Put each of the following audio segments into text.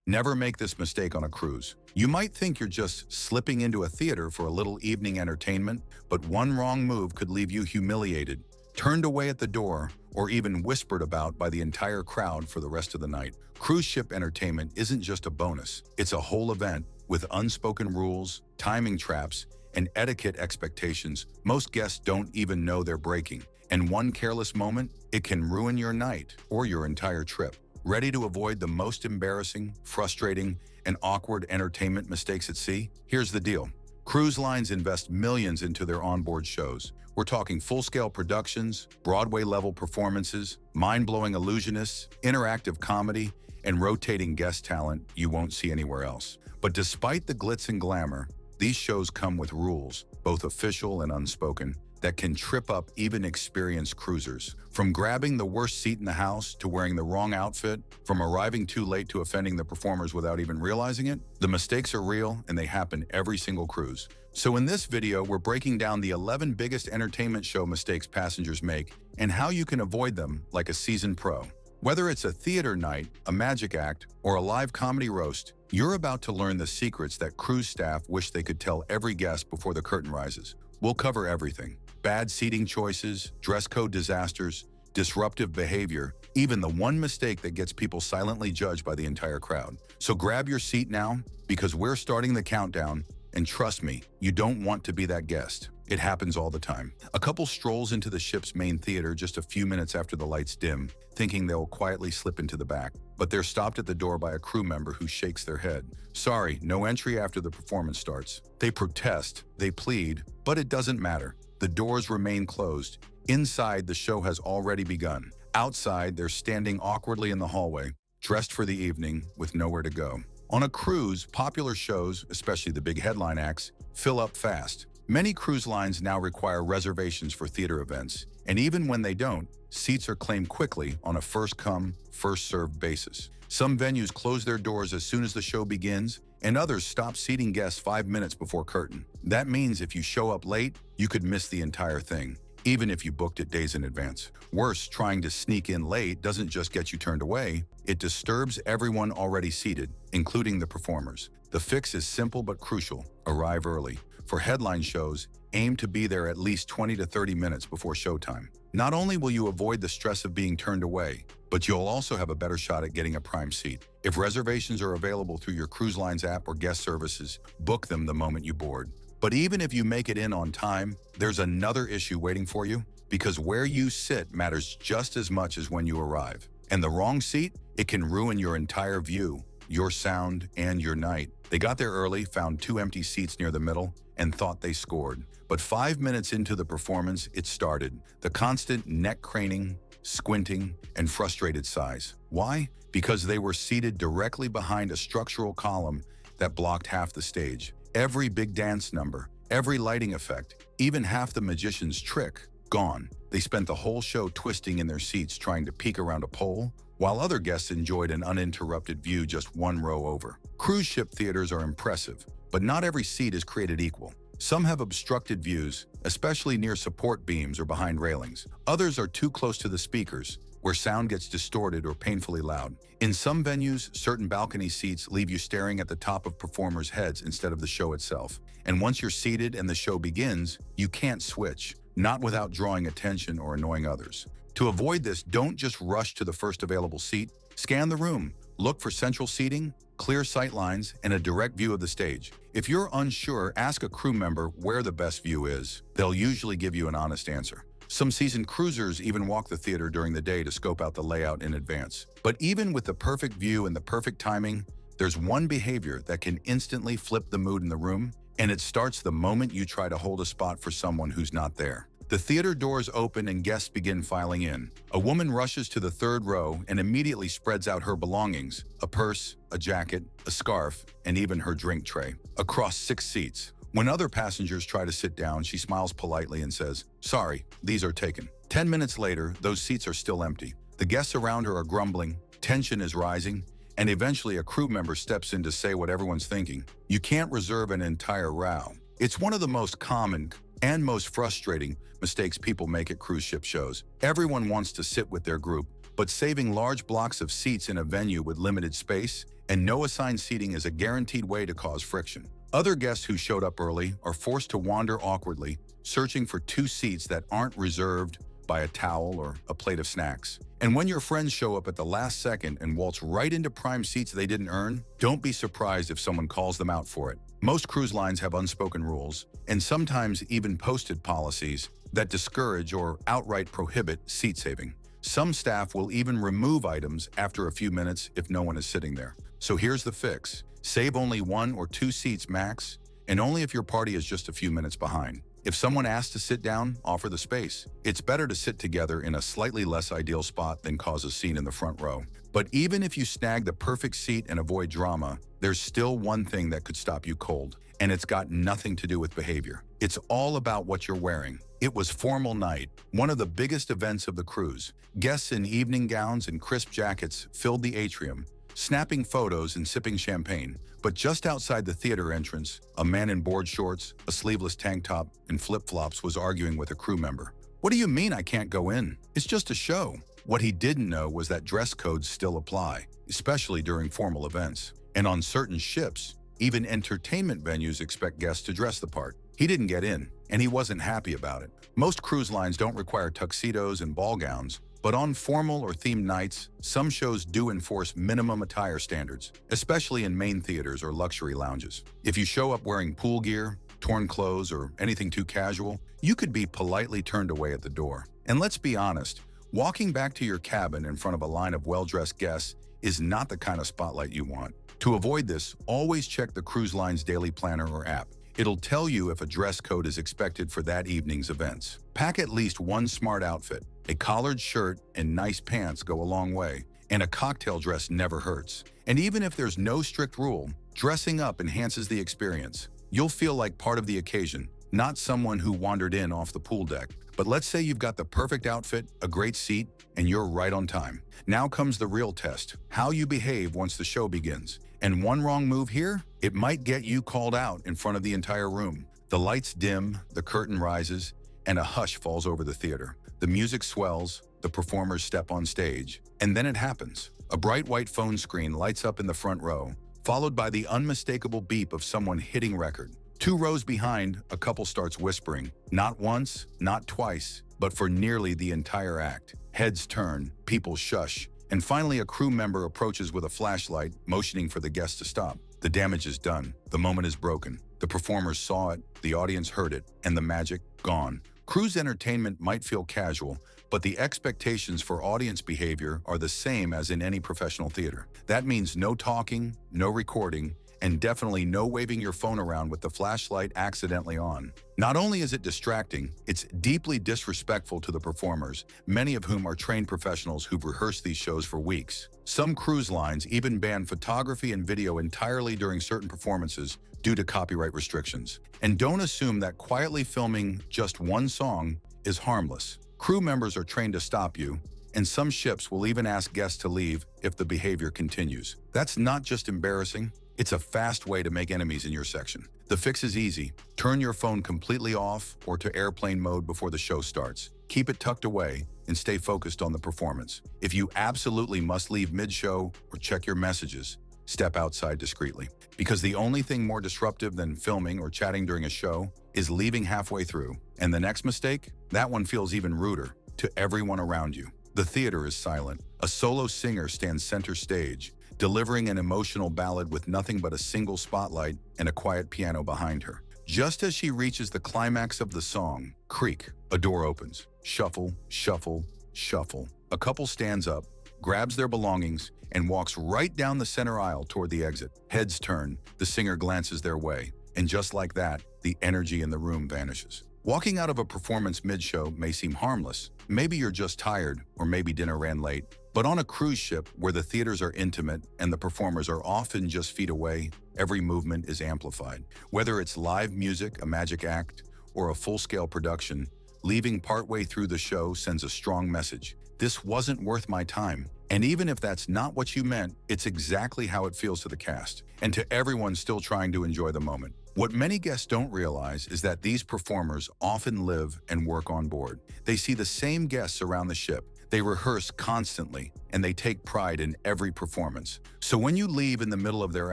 Never make this mistake on a cruise. You might think you're just slipping into a theater for a little evening entertainment, but one wrong move could leave you humiliated, turned away at the door, or even whispered about by the entire crowd for the rest of the night. Cruise ship entertainment isn't just a bonus, it's a whole event with unspoken rules, timing traps, and etiquette expectations most guests don't even know they're breaking. And one careless moment, it can ruin your night or your entire trip. Ready to avoid the most embarrassing, frustrating, and awkward entertainment mistakes at sea? Here's the deal. Cruise lines invest millions into their onboard shows. We're talking full-scale productions, Broadway-level performances, mind-blowing illusionists, interactive comedy, and rotating guest talent you won't see anywhere else. But despite the glitz and glamour, these shows come with rules, both official and unspoken, that can trip up even experienced cruisers. From grabbing the worst seat in the house to wearing the wrong outfit, from arriving too late to offending the performers without even realizing it, the mistakes are real and they happen every single cruise. So in this video, we're breaking down the 11 biggest entertainment show mistakes passengers make and how you can avoid them like a seasoned pro. Whether it's a theater night, a magic act, or a live comedy roast, you're about to learn the secrets that cruise staff wish they could tell every guest before the curtain rises. We'll cover everything. Bad seating choices, dress code disasters, disruptive behavior, even the one mistake that gets people silently judged by the entire crowd. So grab your seat now, because we're starting the countdown, and trust me, you don't want to be that guest. It happens all the time. A couple strolls into the ship's main theater just a few minutes after the lights dim, thinking they'll quietly slip into the back. But they're stopped at the door by a crew member who shakes their head. Sorry, no entry after the performance starts. They protest, they plead, but it doesn't matter. The doors remain closed. Inside, the show has already begun. Outside, they're standing awkwardly in the hallway, dressed for the evening with nowhere to go. On a cruise, popular shows, especially the big headline acts, fill up fast. Many cruise lines now require reservations for theater events, and even when they don't, seats are claimed quickly on a first-come, first-served basis. Some venues close their doors as soon as the show begins, and others stop seating guests 5 minutes before curtain. That means if you show up late, you could miss the entire thing, even if you booked it days in advance. Worse, trying to sneak in late doesn't just get you turned away, it disturbs everyone already seated, including the performers. The fix is simple but crucial: arrive early. For headline shows, aim to be there at least 20 to 30 minutes before showtime. Not only will you avoid the stress of being turned away, but you'll also have a better shot at getting a prime seat. If reservations are available through your cruise line's app or guest services, book them the moment you board. But even if you make it in on time, there's another issue waiting for you, because where you sit matters just as much as when you arrive. And the wrong seat, it can ruin your entire view, your sound, and your night. They got there early, found 2 empty seats near the middle, and thought they scored. But 5 minutes into the performance, it started. The constant neck craning, squinting, and frustrated sighs. Why? Because they were seated directly behind a structural column that blocked half the stage. Every big dance number, every lighting effect, even half the magician's trick, gone. They spent the whole show twisting in their seats trying to peek around a pole, while other guests enjoyed an uninterrupted view just 1 row over. Cruise ship theaters are impressive, but not every seat is created equal. Some have obstructed views, especially near support beams or behind railings. Others are too close to the speakers, where sound gets distorted or painfully loud. In some venues, certain balcony seats leave you staring at the top of performers' heads instead of the show itself. And once you're seated and the show begins, you can't switch, not without drawing attention or annoying others. To avoid this, don't just rush to the first available seat. Scan the room. Look for central seating, clear sight lines, and a direct view of the stage. If you're unsure, ask a crew member where the best view is. They'll usually give you an honest answer. Some seasoned cruisers even walk the theater during the day to scope out the layout in advance. But even with the perfect view and the perfect timing, there's one behavior that can instantly flip the mood in the room, and it starts the moment you try to hold a spot for someone who's not there. The theater doors open and guests begin filing in. A woman rushes to the 3rd row and immediately spreads out her belongings: a purse, a jacket, a scarf, and even her drink tray, across 6 seats. When other passengers try to sit down, she smiles politely and says, "Sorry, these are taken." 10 minutes later, those seats are still empty. The guests around her are grumbling, tension is rising, and eventually a crew member steps in to say what everyone's thinking: you can't reserve an entire row. It's one of the most common and most frustrating mistakes people make at cruise ship shows. Everyone wants to sit with their group, but saving large blocks of seats in a venue with limited space and no assigned seating is a guaranteed way to cause friction. Other guests who showed up early are forced to wander awkwardly, searching for two seats that aren't reserved by a towel or a plate of snacks. And when your friends show up at the last second and waltz right into prime seats they didn't earn, don't be surprised if someone calls them out for it. Most cruise lines have unspoken rules, and sometimes even posted policies that discourage or outright prohibit seat saving. Some staff will even remove items after a few minutes if no one is sitting there. So here's the fix. Save only 1 or 2 seats max, and only if your party is just a few minutes behind. If someone asks to sit down, offer the space. It's better to sit together in a slightly less ideal spot than cause a scene in the front row. But even if you snag the perfect seat and avoid drama, there's still one thing that could stop you cold, and it's got nothing to do with behavior. It's all about what you're wearing. It was formal night, one of the biggest events of the cruise. Guests in evening gowns and crisp jackets filled the atrium, snapping photos and sipping champagne. But just outside the theater entrance, a man in board shorts, a sleeveless tank top, and flip-flops was arguing with a crew member. "What do you mean I can't go in? It's just a show." What he didn't know was that dress codes still apply, especially during formal events. And on certain ships, even entertainment venues expect guests to dress the part. He didn't get in, and he wasn't happy about it. Most cruise lines don't require tuxedos and ball gowns, but on formal or themed nights, some shows do enforce minimum attire standards, especially in main theaters or luxury lounges. If you show up wearing pool gear, torn clothes, or anything too casual, you could be politely turned away at the door. And let's be honest, walking back to your cabin in front of a line of well-dressed guests is not the kind of spotlight you want. To avoid this, always check the cruise line's daily planner or app. It'll tell you if a dress code is expected for that evening's events. Pack at least one smart outfit. A collared shirt and nice pants go a long way, and a cocktail dress never hurts. And even if there's no strict rule, dressing up enhances the experience. You'll feel like part of the occasion, not someone who wandered in off the pool deck. But let's say you've got the perfect outfit, a great seat, and you're right on time. Now comes the real test, how you behave once the show begins. And one wrong move here, it might get you called out in front of the entire room. The lights dim, the curtain rises, and a hush falls over the theater. The music swells, the performers step on stage, and then it happens. A bright white phone screen lights up in the front row, followed by the unmistakable beep of someone hitting record. 2 rows behind, a couple starts whispering, not once, not twice, but for nearly the entire act. Heads turn, people shush, and finally a crew member approaches with a flashlight, motioning for the guests to stop. The damage is done. The moment is broken. The performers saw it, the audience heard it, and the magic gone. Cruise entertainment might feel casual, but the expectations for audience behavior are the same as in any professional theater. That means no talking, no recording, and definitely no waving your phone around with the flashlight accidentally on. Not only is it distracting, it's deeply disrespectful to the performers, many of whom are trained professionals who've rehearsed these shows for weeks. Some cruise lines even ban photography and video entirely during certain performances due to copyright restrictions. And don't assume that quietly filming just one song is harmless. Crew members are trained to stop you, and some ships will even ask guests to leave if the behavior continues. That's not just embarrassing, it's a fast way to make enemies in your section. The fix is easy. Turn your phone completely off or to airplane mode before the show starts. Keep it tucked away and stay focused on the performance. If you absolutely must leave mid-show or check your messages, step outside discreetly. Because the only thing more disruptive than filming or chatting during a show is leaving halfway through. And the next mistake? That one feels even ruder to everyone around you. The theater is silent. A solo singer stands center stage, delivering an emotional ballad with nothing but a single spotlight and a quiet piano behind her. Just as she reaches the climax of the song, creak, a door opens. Shuffle, shuffle, shuffle. A couple stands up, grabs their belongings, and walks right down the center aisle toward the exit. Heads turn, the singer glances their way, and just like that, the energy in the room vanishes. Walking out of a performance mid-show may seem harmless. Maybe you're just tired, or maybe dinner ran late. But on a cruise ship where the theaters are intimate and the performers are often just feet away, every movement is amplified. Whether it's live music, a magic act, or a full-scale production, leaving partway through the show sends a strong message. This wasn't worth my time. And even if that's not what you meant, it's exactly how it feels to the cast and to everyone still trying to enjoy the moment. What many guests don't realize is that these performers often live and work on board. They see the same guests around the ship. They rehearse constantly, and they take pride in every performance. So when you leave in the middle of their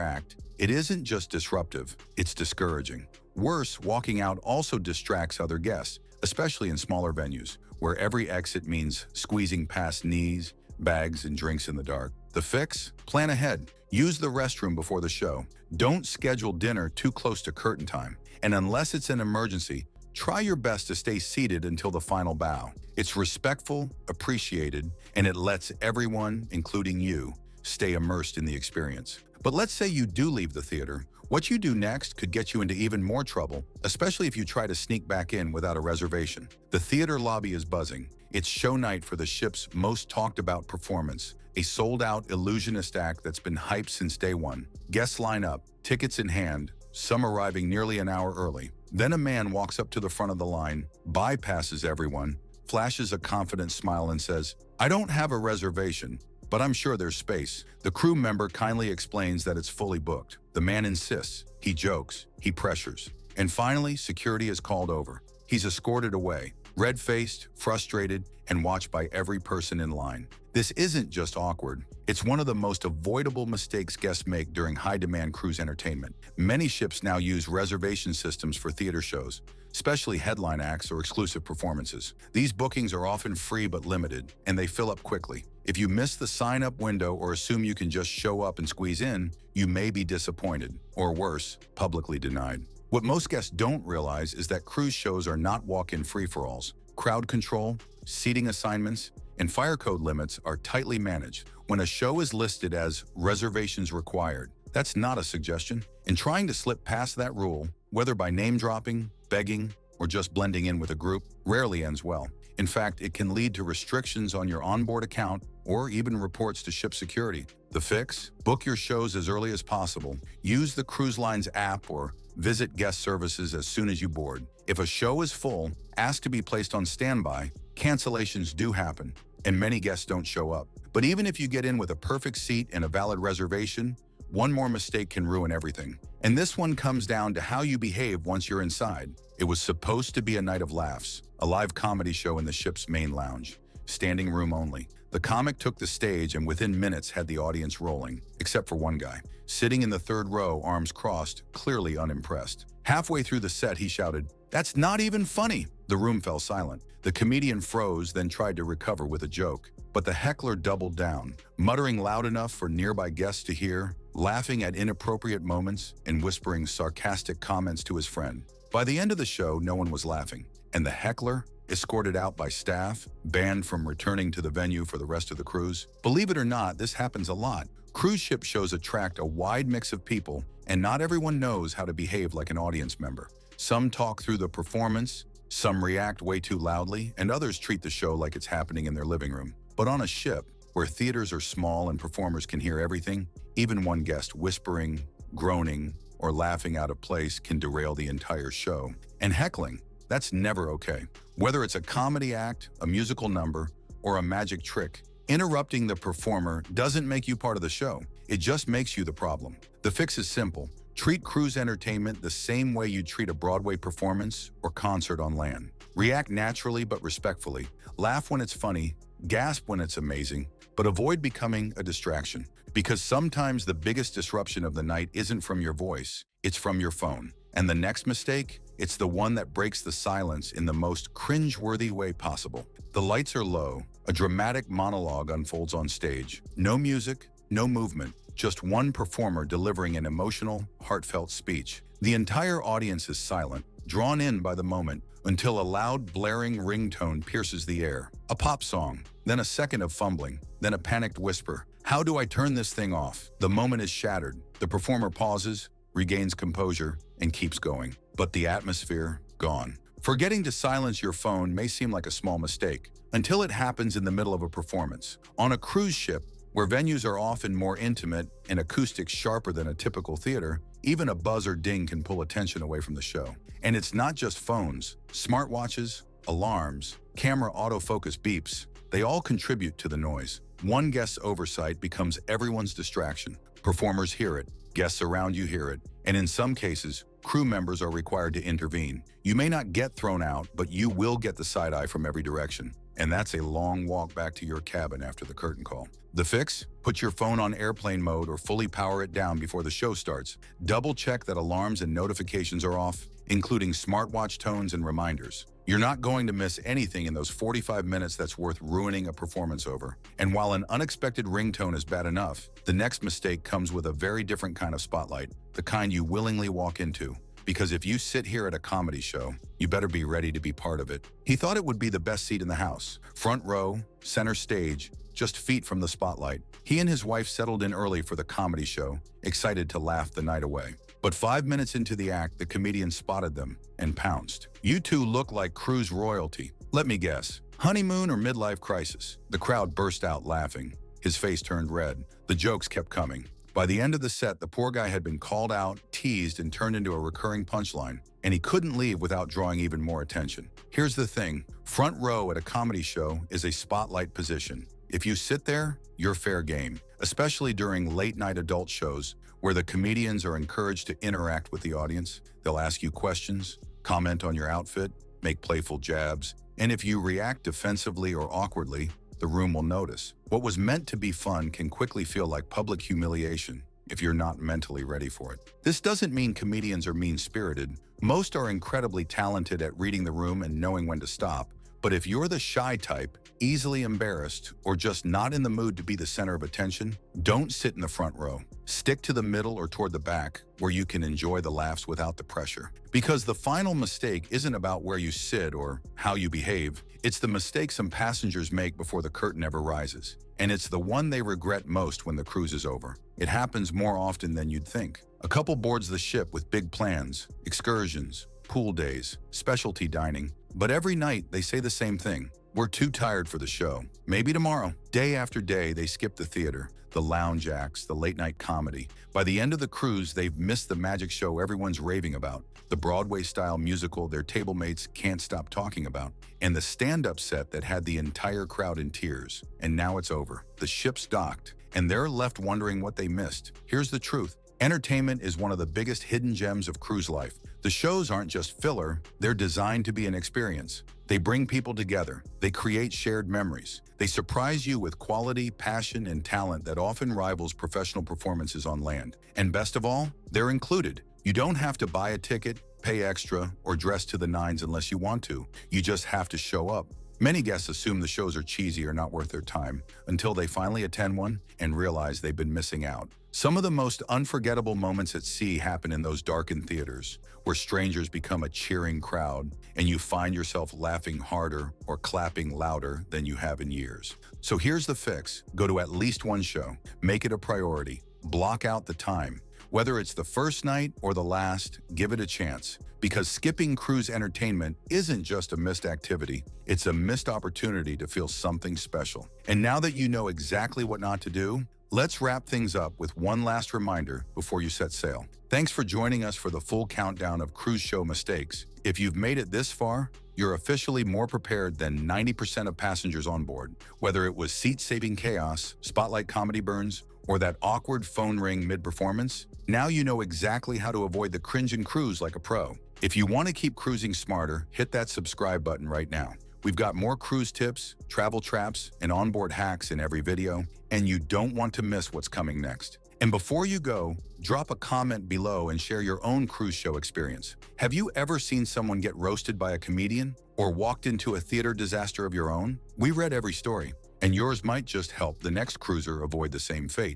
act, it isn't just disruptive, it's discouraging. Worse, walking out also distracts other guests, especially in smaller venues, where every exit means squeezing past knees, bags, and drinks in the dark. The fix? Plan ahead. Use the restroom before the show. Don't schedule dinner too close to curtain time. And unless it's an emergency, try your best to stay seated until the final bow. It's respectful, appreciated, and it lets everyone, including you, stay immersed in the experience. But let's say you do leave the theater. What you do next could get you into even more trouble, especially if you try to sneak back in without a reservation. The theater lobby is buzzing. It's show night for the ship's most talked about performance, a sold-out illusionist act that's been hyped since day one. Guests line up, tickets in hand, some arriving nearly an hour early. Then a man walks up to the front of the line, bypasses everyone, flashes a confident smile and says, "I don't have a reservation, but I'm sure there's space." The crew member kindly explains that it's fully booked. The man insists, he jokes, he pressures. And finally, security is called over. He's escorted away, red-faced, frustrated, and watched by every person in line. This isn't just awkward. It's one of the most avoidable mistakes guests make during high-demand cruise entertainment. Many ships now use reservation systems for theater shows, especially headline acts or exclusive performances. These bookings are often free but limited, and they fill up quickly. If you miss the sign-up window or assume you can just show up and squeeze in, you may be disappointed, or worse, publicly denied. What most guests don't realize is that cruise shows are not walk-in free-for-alls. Crowd control, seating assignments, and fire code limits are tightly managed. When a show is listed as reservations required, that's not a suggestion. And trying to slip past that rule, whether by name-dropping, begging, or just blending in with a group, rarely ends well. In fact, it can lead to restrictions on your onboard account or even reports to ship security. The fix? Book your shows as early as possible. Use the cruise line's app or visit guest services as soon as you board. If a show is full, ask to be placed on standby. Cancellations do happen, and many guests don't show up. But even if you get in with a perfect seat and a valid reservation, one more mistake can ruin everything. And this one comes down to how you behave once you're inside. It was supposed to be a night of laughs, a live comedy show in the ship's main lounge, standing room only. The comic took the stage and within minutes had the audience rolling, except for one guy, sitting in the third row, arms crossed, clearly unimpressed. Halfway through the set, he shouted, "That's not even funny!" The room fell silent. The comedian froze, then tried to recover with a joke. But the heckler doubled down, muttering loud enough for nearby guests to hear, laughing at inappropriate moments, and whispering sarcastic comments to his friend. By the end of the show, no one was laughing, and the heckler, escorted out by staff, banned from returning to the venue for the rest of the cruise. Believe it or not, this happens a lot. Cruise ship shows attract a wide mix of people, and not everyone knows how to behave like an audience member. Some talk through the performance, some react way too loudly, and others treat the show like it's happening in their living room. But on a ship, where theaters are small and performers can hear everything, even one guest whispering, groaning, or laughing out of place can derail the entire show. And heckling, that's never okay. Whether it's a comedy act, a musical number, or a magic trick, interrupting the performer doesn't make you part of the show. It just makes you the problem. The fix is simple. Treat cruise entertainment the same way you treat a Broadway performance or concert on land. React naturally but respectfully. Laugh when it's funny, gasp when it's amazing, but avoid becoming a distraction. Because sometimes the biggest disruption of the night isn't from your voice, it's from your phone. And the next mistake? It's the one that breaks the silence in the most cringe-worthy way possible. The lights are low, a dramatic monologue unfolds on stage. No music, no movement, just one performer delivering an emotional, heartfelt speech. The entire audience is silent, drawn in by the moment, until a loud, blaring ringtone pierces the air. A pop song, then a second of fumbling, then a panicked whisper. How do I turn this thing off? The moment is shattered. The performer pauses, regains composure, and keeps going. But the atmosphere, gone. Forgetting to silence your phone may seem like a small mistake, until it happens in the middle of a performance. On a cruise ship, where venues are often more intimate and acoustics sharper than a typical theater, even a buzz or ding can pull attention away from the show. And it's not just phones, smartwatches, alarms, camera autofocus beeps, they all contribute to the noise. One guest's oversight becomes everyone's distraction. Performers hear it, guests around you hear it, and in some cases, crew members are required to intervene. You may not get thrown out, but you will get the side eye from every direction. and that's a long walk back to your cabin after the curtain call. The fix? Put your phone on airplane mode or fully power it down before the show starts. Double check that alarms and notifications are off, including smartwatch tones and reminders. You're not going to miss anything in those 45 minutes that's worth ruining a performance over. And while an unexpected ringtone is bad enough, the next mistake comes with a very different kind of spotlight, the kind you willingly walk into. Because if you sit here at a comedy show, you better be ready to be part of it. He thought it would be the best seat in the house. Front row, center stage, just feet from the spotlight. He and his wife settled in early for the comedy show, excited to laugh the night away. But 5 minutes into the act, the comedian spotted them and pounced. "You two look like cruise royalty. Let me guess, honeymoon or midlife crisis?" The crowd burst out laughing. His face turned red. The jokes kept coming. By the end of the set, the poor guy had been called out, teased, and turned into a recurring punchline, and he couldn't leave without drawing even more attention. Here's the thing, front row at a comedy show is a spotlight position. If you sit there, you're fair game, especially during late-night adult shows where the comedians are encouraged to interact with the audience. They'll ask you questions, comment on your outfit, make playful jabs, and if you react defensively or awkwardly, the room will notice. What was meant to be fun can quickly feel like public humiliation if you're not mentally ready for it. This doesn't mean comedians are mean-spirited. Most are incredibly talented at reading the room and knowing when to stop. But if you're the shy type, easily embarrassed, or just not in the mood to be the center of attention, don't sit in the front row. Stick to the middle or toward the back, where you can enjoy the laughs without the pressure. Because the final mistake isn't about where you sit or how you behave. It's the mistake some passengers make before the curtain ever rises. And it's the one they regret most when the cruise is over. It happens more often than you'd think. A couple boards the ship with big plans, excursions, pool days, specialty dining. But every night they say the same thing. "We're too tired for the show. Maybe tomorrow." Day after day, they skip the theater, the lounge acts, the late-night comedy. By the end of the cruise, they've missed the magic show everyone's raving about, the Broadway-style musical their table mates can't stop talking about, and the stand-up set that had the entire crowd in tears. And now it's over. The ship's docked, and they're left wondering what they missed. Here's the truth. Entertainment is one of the biggest hidden gems of cruise life. The shows aren't just filler, they're designed to be an experience. They bring people together. They create shared memories. They surprise you with quality, passion, and talent that often rivals professional performances on land. And best of all, they're included. You don't have to buy a ticket, pay extra, or dress to the nines unless you want to. You just have to show up. Many guests assume the shows are cheesy or not worth their time until they finally attend one and realize they've been missing out. Some of the most unforgettable moments at sea happen in those darkened theaters, where strangers become a cheering crowd and you find yourself laughing harder or clapping louder than you have in years. So here's the fix. Go to at least one show. Make it a priority. Block out the time. Whether it's the first night or the last, give it a chance. Because skipping cruise entertainment isn't just a missed activity, it's a missed opportunity to feel something special. And now that you know exactly what not to do, let's wrap things up with one last reminder before you set sail. Thanks for joining us for the full countdown of cruise show mistakes. If you've made it this far, you're officially more prepared than 90% of passengers on board. Whether it was seat-saving chaos, spotlight comedy burns, or that awkward phone ring mid-performance, now you know exactly how to avoid the cringe and cruise like a pro. If you want to keep cruising smarter, hit that subscribe button right now. We've got more cruise tips, travel traps, and onboard hacks in every video, and you don't want to miss what's coming next. And before you go, drop a comment below and share your own cruise show experience. Have you ever seen someone get roasted by a comedian or walked into a theater disaster of your own? We read every story, and yours might just help the next cruiser avoid the same fate.